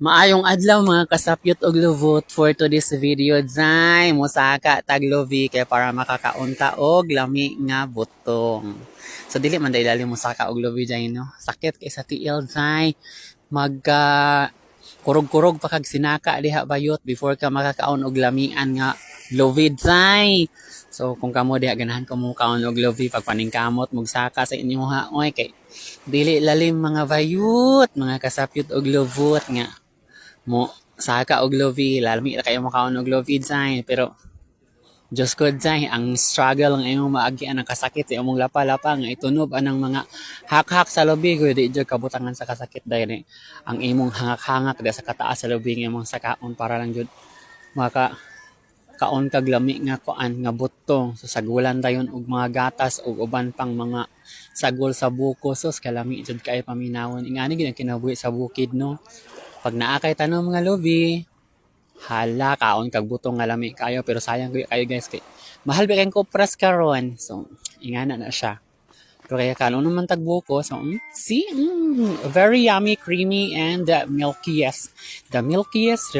Maayong adlaw mga kasapyot og luvot for today's video zay mosaka taglovi kay para makakaunta og lami nga butong. So dili man dai dali mosaka og lovi zay no. Sakit kay sa tiil zay magka kurog-kurog pa kag sinaka diha bayot before ka makakaon og lamian nga lovi zay. So kung kamo diha ganahan ko mo kaon og lovi pag paningkamot mugsaka sa inyo ha oy kay dili lalim mga bayot mga kasapyot og luvot nga mo saka og lovi lalami na kayo makaon og lovi zay pero Diyos ko zay ang struggle ang imong maagian ang kasakit sa imong lapa-lapa nga itunob anang mga hak-hak sa lobi ko di jud kabutangan sa kasakit dahil ang imong hangak-hangak da sa kataas sa lobi nga imong sakaon para lang jud maka kaon kag lami nga kuan nga butong so sagulan dayon og mga gatas ug uban pang mga sagol sa buko sus kalami jud kay paminawon ingani gid ang kinabuhi sa bukid no pag naa kay tanom mga lobi hala kaon kag butong nga lami kayo pero sayang kayo guys kay mahal ba kayong kopras karon so ingana na siya pero kaya kanon naman tagbuko so see very yummy creamy and milky yes the milkiest